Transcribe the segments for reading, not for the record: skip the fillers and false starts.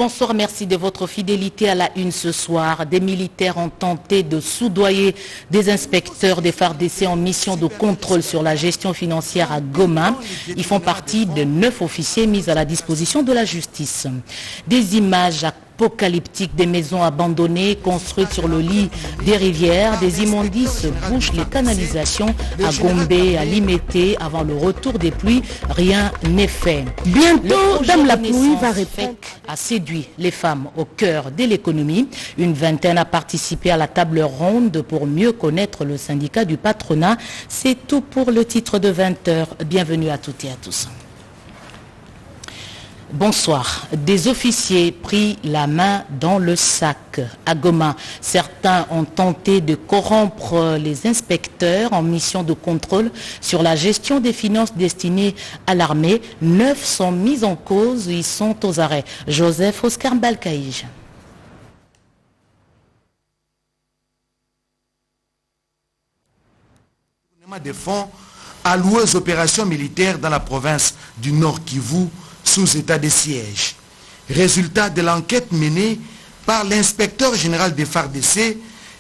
Bonsoir, merci de votre fidélité à la une ce soir. Des militaires ont tenté de soudoyer des inspecteurs des FARDC en mission de contrôle sur la gestion financière à Goma. Ils font partie de 9 officiers mis à la disposition de la justice. Des images apocalyptiques des maisons abandonnées construites sur le lit des rivières, des immondices bouchent les canalisations à Gombe, à Limete. Avant le retour des pluies, rien n'est fait. Bientôt, Dame la pluie va répondre. A séduit les femmes au cœur de l'économie. Une vingtaine a participé à la table ronde pour mieux connaître le syndicat du patronat. C'est tout pour le titre de 20h. Bienvenue à toutes et à tous. Bonsoir. Des officiers pris la main dans le sac. À Goma, certains ont tenté de corrompre les inspecteurs en mission de contrôle sur la gestion des finances destinées à l'armée. 9 sont mis en cause, ils sont aux arrêts. Joseph Oscar Balkaïj. Des fonds alloués aux opérations militaires dans la province du Nord Kivu sous état de siège. Résultat de l'enquête menée par l'inspecteur général des FARDC,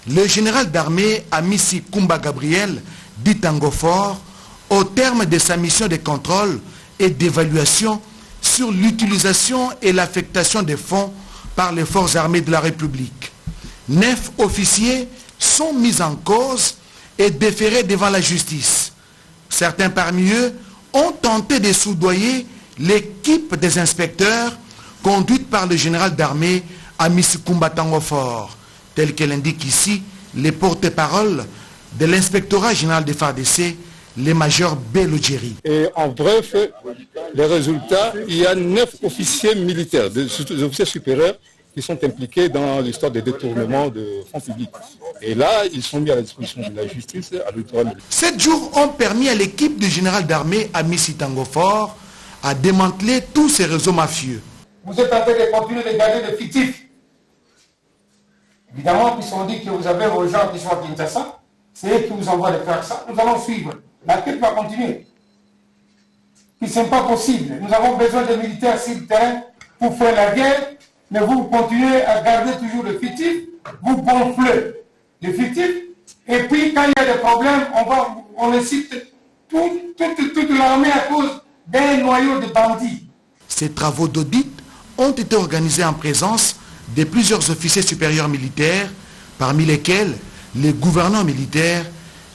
le général d'armée Amissi Kumba Gabriel dit Tangofor, au terme de sa mission de contrôle et d'évaluation sur l'utilisation et l'affectation des fonds par les forces armées de la République. 9 officiers sont mis en cause et déférés devant la justice. Certains parmi eux ont tenté de soudoyer l'équipe des inspecteurs conduite par le général d'armée Amissi Kumba Tangofor, tel qu'elle indique ici les porte-paroles de l'inspectorat général des FARDC, le major Belodjeri. Et en bref, les résultats, il y a 9 officiers militaires, des officiers supérieurs qui sont impliqués dans l'histoire des détournements de fonds publics. Et là, ils sont mis à la disposition de la justice à l'autorité militaire. 7 jours ont permis à l'équipe du général d'armée Amissi Tangofor à démanteler tous ces réseaux mafieux. Vous êtes en train de continuer de garder des fictifs. Évidemment, puisqu'on dit que vous avez vos gens qui sont à Kinshasa, c'est eux qui vous envoient de faire ça. Nous allons suivre. L'enquête va continuer. Ce n'est pas possible. Nous avons besoin de militaires sur le terrain pour faire la guerre, mais vous continuez à garder toujours le fictif, vous gonflez le fictif, et puis quand il y a des problèmes, on incite toute l'armée à cause d'un noyau de bandits. Ces travaux d'audit ont été organisés en présence de plusieurs officiers supérieurs militaires, parmi lesquels les gouverneurs militaires,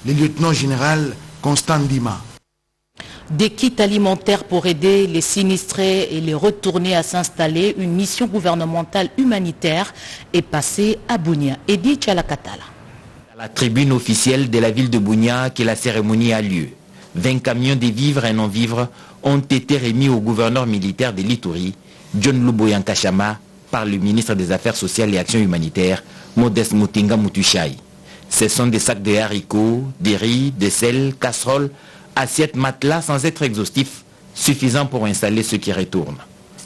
le lieutenant général Constant Ndima. Des kits alimentaires pour aider les sinistrés et les retourner à s'installer, une mission gouvernementale humanitaire est passée à Bunia. Edith Chalakatala. À la tribune officielle de la ville de Bunia que la cérémonie a lieu. 20 camions de vivres et non-vivres ont été remis au gouverneur militaire de l'Ituri, John Luboyan Kachama, par le ministre des Affaires sociales et Actions humanitaires, Modeste Mutinga Mutushai. Ce sont des sacs de haricots, des riz, des sel, casseroles, assiettes, matelas sans être exhaustifs, suffisants pour installer ceux qui retournent.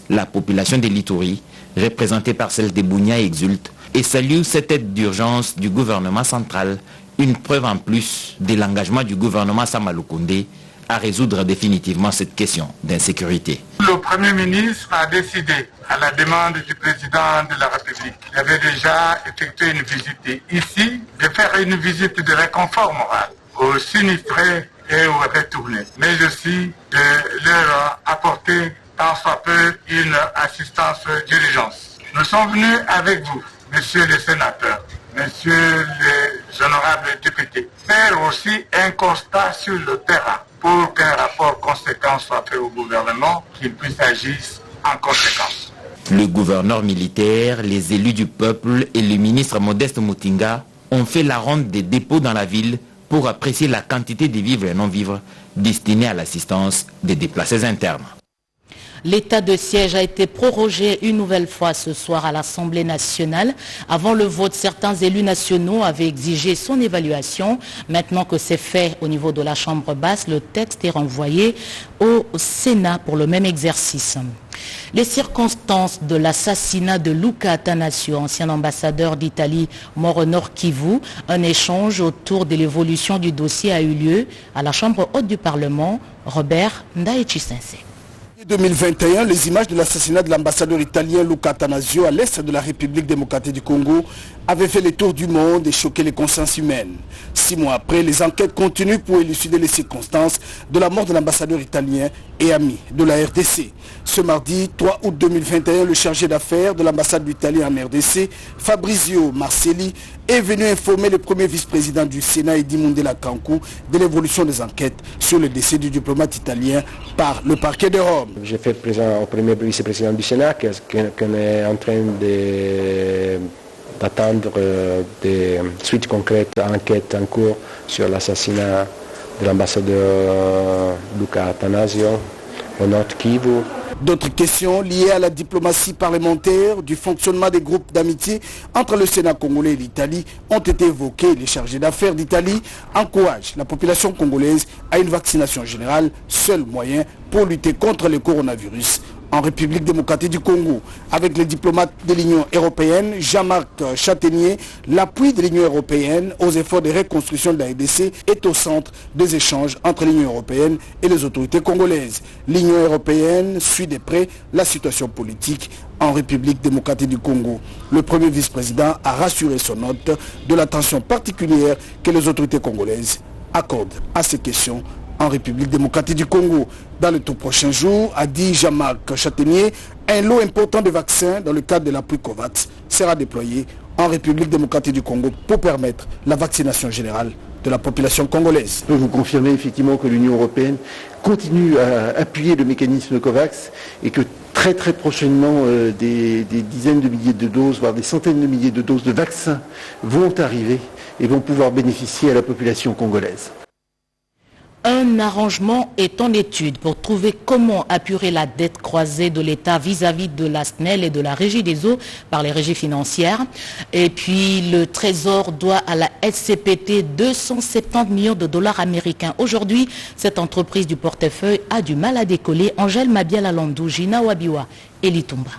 La population de l'Ituri, représentée par celle de Bunia, exulte et salue cette aide d'urgence du gouvernement central, une preuve en plus de l'engagement du gouvernement Samaloukoundé à résoudre définitivement cette question d'insécurité. Le Premier ministre a décidé, à la demande du président de la République, il avait déjà effectué une visite ici, de faire une visite de réconfort moral aux sinistrés et aux retournés, mais aussi de leur apporter tant soit peu une assistance d'urgence. Nous sommes venus avec vous, messieurs les sénateurs, messieurs les honorables députés, faire aussi un constat sur le terrain pour qu'un rapport conséquent soit fait au gouvernement, qu'il puisse agir en conséquence. Le gouverneur militaire, les élus du peuple et le ministre Modeste Mutinga ont fait la ronde des dépôts dans la ville pour apprécier la quantité de vivres et non-vivres destinés à l'assistance des déplacés internes. L'état de siège a été prorogé une nouvelle fois ce soir à l'Assemblée nationale. Avant le vote, certains élus nationaux avaient exigé son évaluation. Maintenant que c'est fait au niveau de la Chambre basse, le texte est renvoyé au Sénat pour le même exercice. Les circonstances de l'assassinat de Luca Attanasio, ancien ambassadeur d'Italie mort au Nord Kivu, un échange autour de l'évolution du dossier a eu lieu à la Chambre haute du Parlement. Robert Ndaïchisense. 2021, les images de l'assassinat de l'ambassadeur italien Luca Attanasio à l'est de la République démocratique du Congo avaient fait le tour du monde et choqué les consciences humaines. 6 mois après, les enquêtes continuent pour élucider les circonstances de la mort de l'ambassadeur italien et ami de la RDC. Ce mardi 3 août 2021, le chargé d'affaires de l'ambassade d'Italie en RDC, Fabrizio Marcelli, est venu informer le premier vice-président du Sénat, Edi Mundela Kankou, de l'évolution des enquêtes sur le décès du diplomate italien par le parquet de Rome. J'ai fait présent au premier vice-président du Sénat qu'on est en train d'attendre des suites concrètes à l'enquête en cours sur l'assassinat de l'ambassadeur Luca Attanasio au Nord Kivu. D'autres questions liées à la diplomatie parlementaire, du fonctionnement des groupes d'amitié entre le Sénat congolais et l'Italie ont été évoquées. Les chargés d'affaires d'Italie encouragent la population congolaise à une vaccination générale, seul moyen pour lutter contre le coronavirus en République démocratique du Congo. Avec les diplomates de l'Union européenne, Jean-Marc Châtaignier, l'appui de l'Union européenne aux efforts de reconstruction de la RDC est au centre des échanges entre l'Union européenne et les autorités congolaises. L'Union européenne suit de près la situation politique en République démocratique du Congo. Le premier vice-président a rassuré son hôte de l'attention particulière que les autorités congolaises accordent à ces questions en République démocratique du Congo. Dans les tout prochains jours, a dit Jean-Marc Châtaignier, un lot important de vaccins dans le cadre de l'appui COVAX sera déployé en République démocratique du Congo pour permettre la vaccination générale de la population congolaise. Je peux vous confirmer effectivement que l'Union européenne continue à appuyer le mécanisme COVAX et que très prochainement des dizaines de milliers de doses, voire des centaines de milliers de doses de vaccins vont arriver et vont pouvoir bénéficier à la population congolaise. Un arrangement est en étude pour trouver comment apurer la dette croisée de l'État vis-à-vis de la SNEL et de la Régie des eaux par les régies financières. Et puis le Trésor doit à la SCPT 270 millions de dollars américains. Aujourd'hui, cette entreprise du portefeuille a du mal à décoller. Angèle Mabiala-Landou, Gina Wabiwa et Litumba.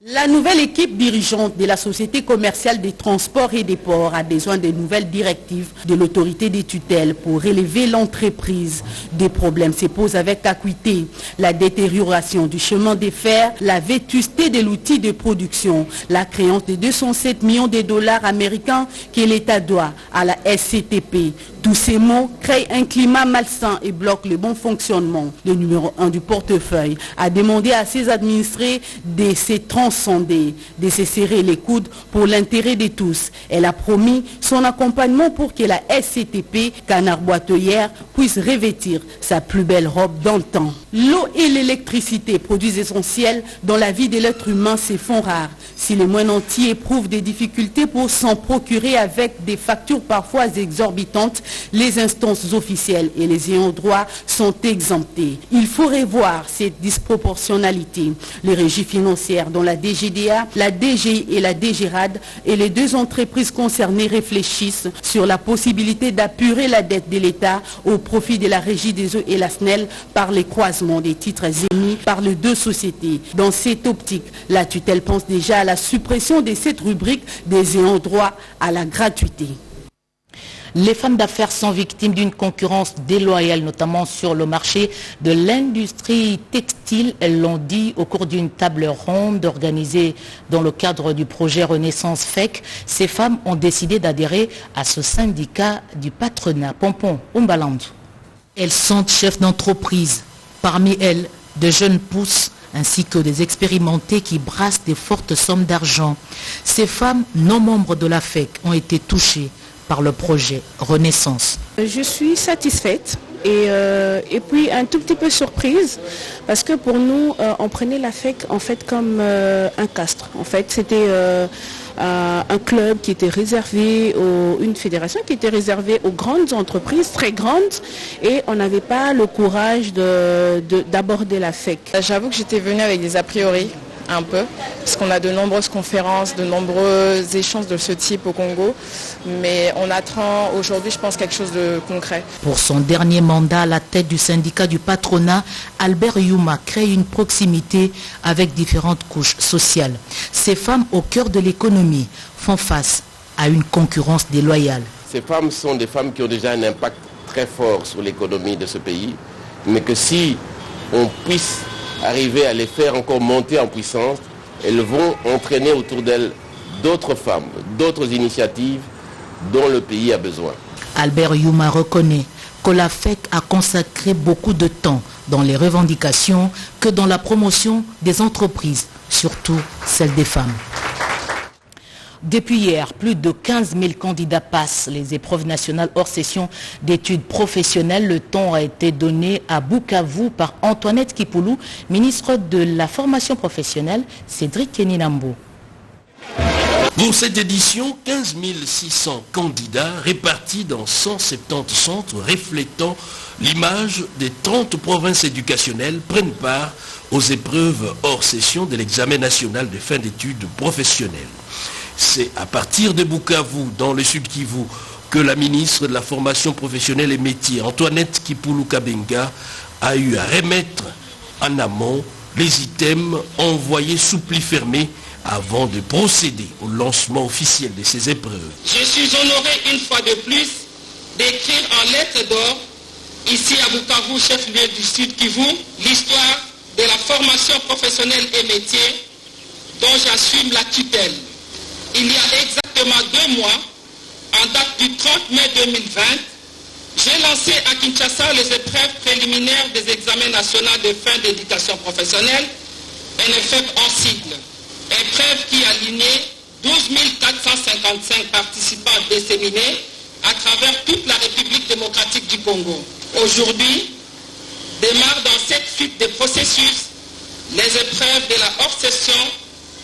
La nouvelle équipe dirigeante de la Société commerciale des transports et des ports a besoin de nouvelles directives de l'autorité des tutelles pour relever l'entreprise. Des problèmes se posent avec acuité. La détérioration du chemin de fer, la vétusté de l'outil de production, la créance de 207 millions de dollars américains que l'État doit à la SCTP. Tous ces mots créent un climat malsain et bloquent le bon fonctionnement. Le numéro 1 du portefeuille a demandé à ses administrés de se transcender, de se serrer les coudes pour l'intérêt de tous. Elle a promis son accompagnement pour que la SCTP, canard boitelière, puisse revêtir sa plus belle robe d'antan. L'eau et l'électricité, produits essentiels dans la vie de l'être humain, se font rares. Si les moines entiers éprouvent des difficultés pour s'en procurer avec des factures parfois exorbitantes, les instances officielles et les ayants droit sont exemptés. Il faut revoir cette disproportionnalité. Les régies financières dont la DGDA, la DGI et la DGRAD et les deux entreprises concernées réfléchissent sur la possibilité d'apurer la dette de l'État au profit de la Régie des eaux et la SNEL par les croisements des titres émis par les deux sociétés. Dans cette optique, la tutelle pense déjà à la suppression de cette rubrique des ayants droit à la gratuité. Les femmes d'affaires sont victimes d'une concurrence déloyale, notamment sur le marché de l'industrie textile. Elles l'ont dit au cours d'une table ronde organisée dans le cadre du projet Renaissance FEC. Ces femmes ont décidé d'adhérer à ce syndicat du patronat. Pompon Umbalandou. Elles sont chefs d'entreprise. Parmi elles, de jeunes pousses ainsi que des expérimentés qui brassent des fortes sommes d'argent. Ces femmes non membres de la FEC ont été touchées par le projet Renaissance. Je suis satisfaite et puis un tout petit peu surprise parce que pour nous, on prenait la FEC en fait comme un castre. En fait, c'était un club qui était réservé, une fédération qui était réservée aux grandes entreprises, très grandes, et on n'avait pas le courage d'aborder la FEC. J'avoue que j'étais venue avec des a priori. Un peu, parce qu'on a de nombreuses conférences, de nombreux échanges de ce type au Congo, mais on attend aujourd'hui, je pense, quelque chose de concret. Pour son dernier mandat à la tête du syndicat du patronat, Albert Youma crée une proximité avec différentes couches sociales. Ces femmes au cœur de l'économie font face à une concurrence déloyale. Ces femmes sont des femmes qui ont déjà un impact très fort sur l'économie de ce pays, mais que si on puisse arriver à les faire encore monter en puissance, elles vont entraîner autour d'elles d'autres femmes, d'autres initiatives dont le pays a besoin. Albert Youma reconnaît que la FEC a consacré beaucoup de temps dans les revendications que dans la promotion des entreprises, surtout celles des femmes. Depuis hier, plus de 15 000 candidats passent les épreuves nationales hors session d'études professionnelles. Le ton a été donné à Bukavu par Antoinette Kipoulou, ministre de la formation professionnelle, Cédric Keninambo. Pour cette édition, 15 600 candidats répartis dans 170 centres reflétant l'image des 30 provinces éducationnelles prennent part aux épreuves hors session de l'examen national de fin d'études professionnelles. C'est à partir de Bukavu, dans le Sud Kivu, que la ministre de la Formation professionnelle et métiers, Antoinette Kipoulou Kabenga, a eu à remettre en amont les items envoyés sous pli fermé avant de procéder au lancement officiel de ces épreuves. Je suis honoré une fois de plus d'écrire en lettres d'or, ici à Bukavu, chef-lieu du Sud Kivu, l'histoire de la formation professionnelle et métiers dont j'assume la tutelle. Il y a exactement 2 mois, en date du 30 mai 2020, j'ai lancé à Kinshasa les épreuves préliminaires des examens nationaux de fin d'éducation professionnelle, NFEP en sigle. Épreuve qui alignait 12 455 participants disséminés à travers toute la République démocratique du Congo. Aujourd'hui, démarre dans cette suite de processus les épreuves de la hors-session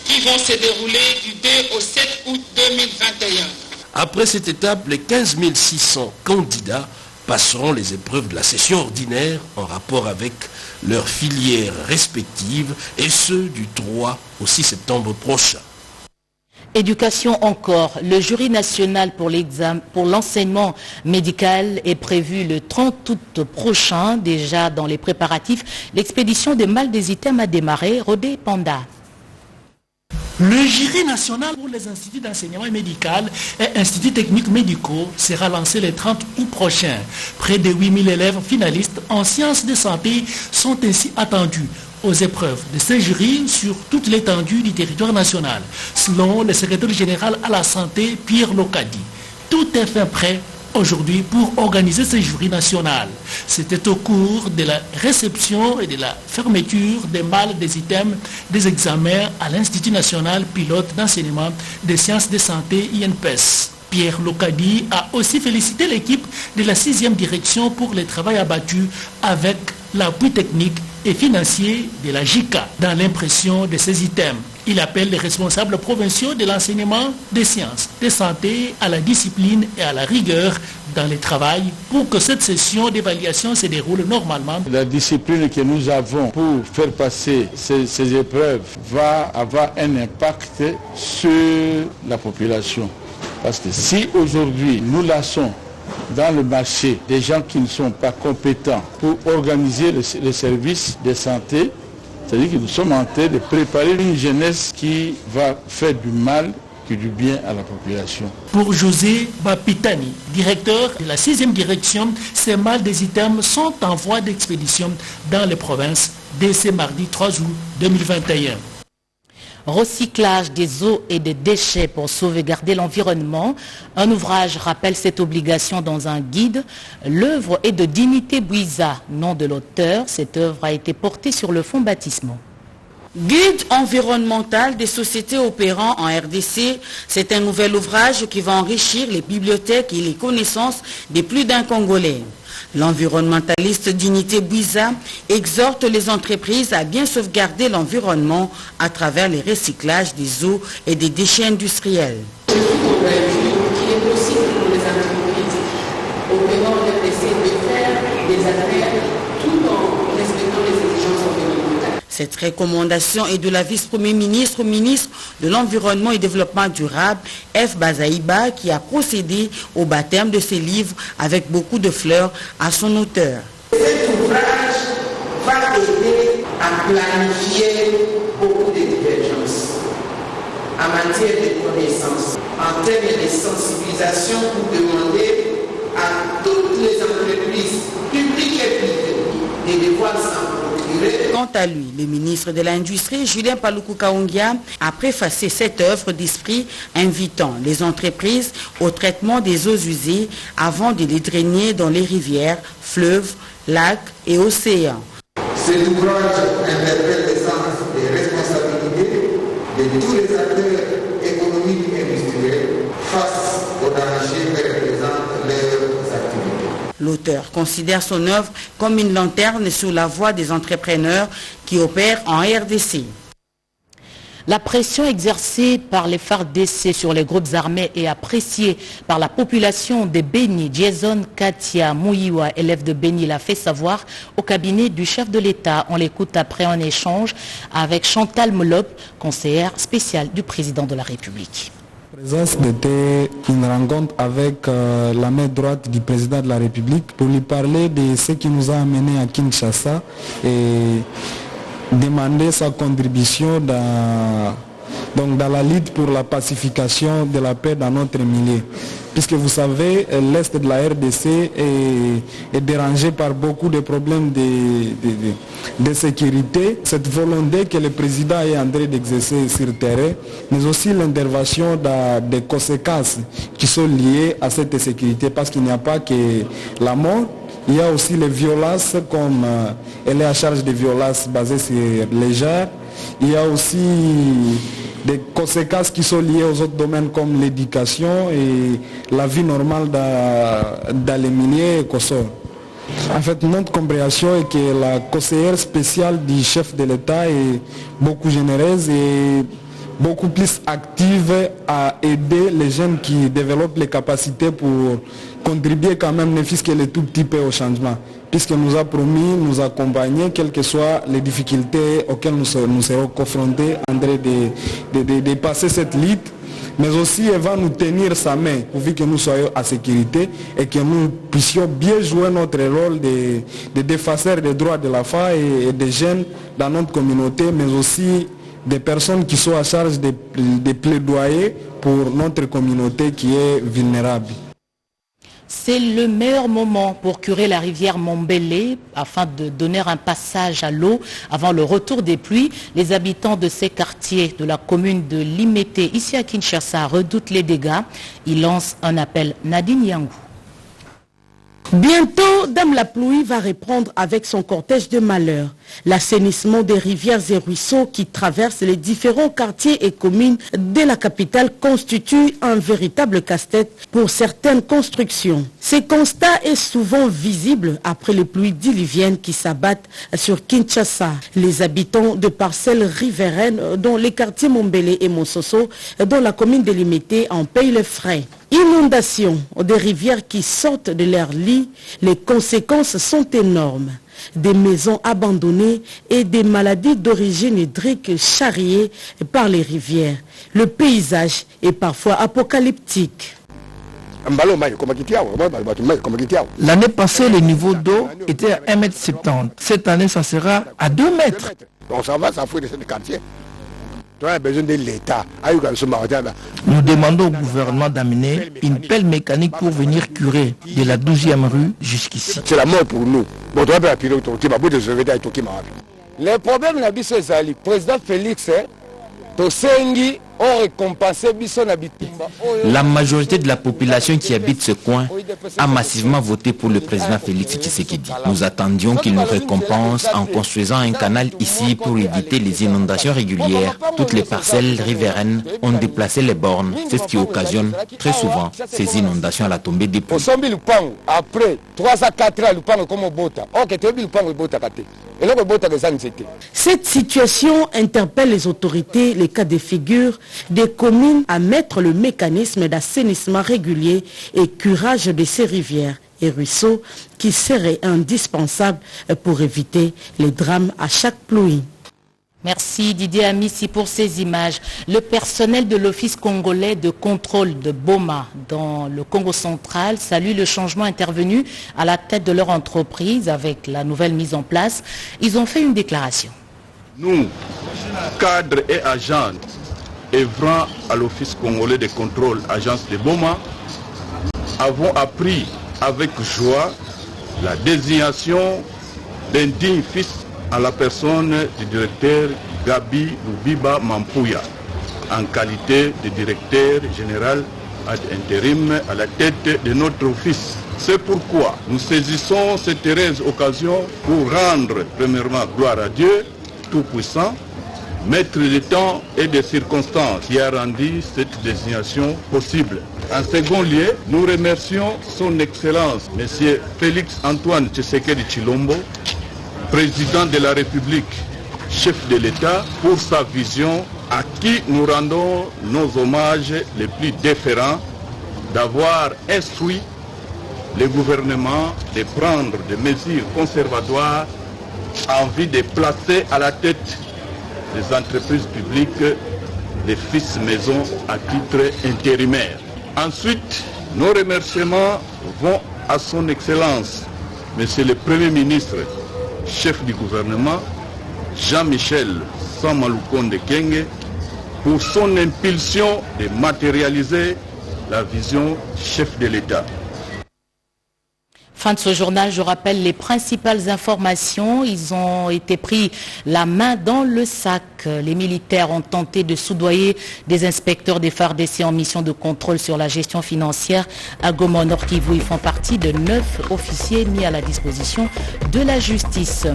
qui vont se dérouler du 2 au 7 août 2021. Après cette étape, les 15 600 candidats passeront les épreuves de la session ordinaire en rapport avec leurs filières respectives et ceux du 3 au 6 septembre prochain. Éducation encore. Le jury national pour l'enseignement médical est prévu le 30 août prochain. Déjà dans les préparatifs, l'expédition des mâles des items a démarré. Rodé Panda. Le jury national pour les instituts d'enseignement médical et instituts techniques médicaux sera lancé le 30 août prochain. Près de 8000 élèves finalistes en sciences de santé sont ainsi attendus aux épreuves de ce jury sur toute l'étendue du territoire national, selon le secrétaire général à la santé Pierre Locadi. Tout est fait prêt aujourd'hui pour organiser ce jury national. C'était au cours de la réception et de la fermeture des mâles des items des examens à l'Institut national pilote d'enseignement des sciences de santé INPES. Pierre Locadi a aussi félicité l'équipe de la 6e direction pour le travail abattu avec l'appui technique et financier de la JICA dans l'impression de ces items. Il appelle les responsables provinciaux de l'enseignement des sciences de santé à la discipline et à la rigueur dans le travail pour que cette session d'évaluation se déroule normalement. La discipline que nous avons pour faire passer ces épreuves va avoir un impact sur la population. Parce que si aujourd'hui nous laissons dans le marché des gens qui ne sont pas compétents pour organiser les services de santé, c'est-à-dire que nous sommes en train de préparer une jeunesse qui va faire du mal que du bien à la population. Pour José Bapitani, directeur de la 6e direction, ces mâles des items sont en voie d'expédition dans les provinces dès ce mardi 3 août 2021. Recyclage des eaux et des déchets pour sauvegarder l'environnement. Un ouvrage rappelle cette obligation dans un guide. L'œuvre est de Dignité Bouiza, nom de l'auteur. Cette œuvre a été portée sur le fonds baptismaux. Guide environnemental des sociétés opérant en RDC, c'est un nouvel ouvrage qui va enrichir les bibliothèques et les connaissances de plus d'un Congolais. L'environnementaliste Dignité Bouiza exhorte les entreprises à bien sauvegarder l'environnement à travers les recyclages des eaux et des déchets industriels. Je suis convaincu qu'il est possible pour les entreprises opérant en RDC de faire des affaires tout en respectant les exigences environnementales. Cette recommandation est de la vice-premier ministre, ministre de l'Environnement et Développement durable, F. Bazaïba, qui a procédé au baptême de ses livres avec beaucoup de fleurs à son auteur. Cet ouvrage va aider à planifier beaucoup de divergences en matière de connaissances, en termes de sensibilisation pour demander à toutes les entreprises publiques et privées de devoir s'en procurer Quant à lui, le ministre de l'Industrie, Julien Paluku Kaongia, a préfacé cette œuvre d'esprit invitant les entreprises au traitement des eaux usées avant de les drainer dans les rivières, fleuves, lacs et océans. Cet ouvrage interpelle les sens et responsabilités de tous les acteurs économiques et industriels face aux dangers que représentent leurs activités. L'auteur considère son œuvre comme une lanterne sur la voie des entrepreneurs qui opèrent en RDC. La pression exercée par les FARDC sur les groupes armés est appréciée par la population de Beni. Jason Katia Mouiwa, élève de Beni, l'a fait savoir au cabinet du chef de l'État. On l'écoute après un échange avec Chantal Molop, conseillère spéciale du président de la République. La présence était une rencontre avec la main droite du président de la République pour lui parler de ce qui nous a amenés à Kinshasa et demander sa contribution dans la lutte pour la pacification de la paix dans notre milieu. Puisque vous savez, l'Est de la RDC est dérangé par beaucoup de problèmes de sécurité. Cette volonté que le président est en train d'exercer sur le terrain, mais aussi l'intervention des conséquences qui sont liées à cette sécurité, parce qu'il n'y a pas que la mort. Il y a aussi les violences, comme elle est à charge des violences basées sur les genres. Il y a aussi des conséquences qui sont liées aux autres domaines comme l'éducation et la vie normale dans les milieux écossais. En fait, notre compréhension est que la conseillère spéciale du chef de l'État est beaucoup généreuse et beaucoup plus active à aider les jeunes qui développent les capacités pour contribuer quand même, ne fût-ce que le tout petit peu au changement. Puisqu'il nous a promis nous accompagner, quelles que soient les difficultés auxquelles nous serons confrontés, en train de passer cette lutte. Mais aussi, elle va nous tenir sa main, pourvu que nous soyons en sécurité et que nous puissions bien jouer notre rôle de défenseur des droits de la femme et des jeunes dans notre communauté, mais aussi des personnes qui sont à charge de plaidoyer pour notre communauté qui est vulnérable. C'est le meilleur moment pour curer la rivière Mombele afin de donner un passage à l'eau avant le retour des pluies. Les habitants de ces quartiers de la commune de Limete, ici à Kinshasa, redoutent les dégâts. Ils lancent un appel. Nadine Yangou. Bientôt, Dame la pluie va reprendre avec son cortège de malheur. L'assainissement des rivières et ruisseaux qui traversent les différents quartiers et communes de la capitale constitue un véritable casse-tête pour certaines constructions. Ce constat est souvent visible après les pluies diluviennes qui s'abattent sur Kinshasa. Les habitants de parcelles riveraines dont les quartiers Mombele et Mososo dans la commune de Limete en payent les frais. Inondations des rivières qui sortent de leur lit, les conséquences sont énormes. Des maisons abandonnées et des maladies d'origine hydrique charriées par les rivières. Le paysage est parfois apocalyptique. L'année passée, le niveau d'eau était à 1,70 m. Cette année, ça sera à 2 mètres. Nous demandons au gouvernement d'amener une pelle mécanique pour venir curer de la 12e rue jusqu'ici. C'est la mort pour nous. Les problèmes na biso ezali président Félix tosengi ont récompensé biso na bitumba. La majorité de la population qui habite ce coin a massivement voté pour le président Félix Tshisekedi. Nous attendions qu'il nous récompense en construisant un canal ici pour éviter les inondations régulières. Toutes les parcelles riveraines ont déplacé les bornes. C'est ce qui occasionne très souvent ces inondations à la tombée des pluies. Après 3 à 4 ans, le comme bota. OK, tu le bota kate. Cette situation interpelle les autorités, les cas de figure des communes à mettre le mécanisme d'assainissement régulier et curage de ces rivières et ruisseaux qui serait indispensable pour éviter les drames à chaque pluie. Merci Didier Amissi pour ces images. Le personnel de l'Office congolais de contrôle de Boma dans le Congo central salue le changement intervenu à la tête de leur entreprise avec la nouvelle mise en place. Ils ont fait une déclaration. Nous, cadres et agents œuvrant à l'Office congolais de contrôle, agence de Boma, avons appris avec joie la désignation d'un digne fils en la personne du directeur Gabi Lubiba Mampouya, en qualité de directeur général ad intérim à la tête de notre office. C'est pourquoi nous saisissons cette heureuse occasion pour rendre premièrement gloire à Dieu Tout-Puissant, maître des temps et des circonstances, qui a rendu cette désignation possible. En second lieu, nous remercions son Excellence, M. Félix Antoine Tshisekedi Tshilombo, président de la République, chef de l'État, pour sa vision, à qui nous rendons nos hommages les plus déférents d'avoir instruit le gouvernement de prendre des mesures conservatoires en vue de placer à la tête des entreprises publiques des fils maison à titre intérimaire. Ensuite, nos remerciements vont à son Excellence, Monsieur le Premier ministre, chef du gouvernement, Jean-Michel Samalukonde Kenge, pour son impulsion de matérialiser la vision chef de l'État. Fin de ce journal, je rappelle les principales informations. Ils ont été pris la main dans le sac. Les militaires ont tenté de soudoyer des inspecteurs des FARDC en mission de contrôle sur la gestion financière à Goma Nord Kivu. Ils font partie de 9 officiers mis à la disposition de la justice.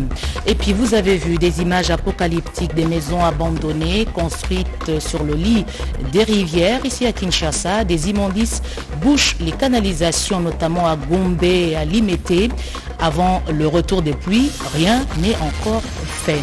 Et puis vous avez vu des images apocalyptiques des maisons abandonnées construites sur le lit des rivières. Ici à Kinshasa, des immondices bouchent les canalisations, notamment à Gombe et à Limete. Avant le retour des pluies, rien n'est encore fait.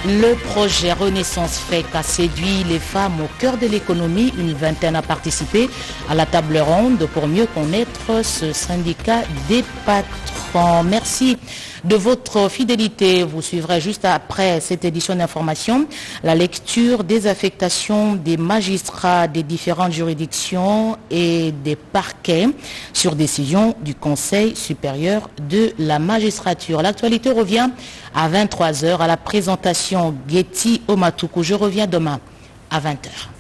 Le projet Renaissance FEC a séduit les femmes au cœur de l'économie. Une vingtaine a participé à la table ronde pour mieux connaître ce syndicat des patrons. Merci de votre fidélité. Vous suivrez juste après cette édition d'information la lecture des affectations des magistrats des différentes juridictions et des parquets sur décision du Conseil supérieur de la magistrature. L'actualité revient à 23h à la présentation Getty Omatuku. Je reviens demain à 20h.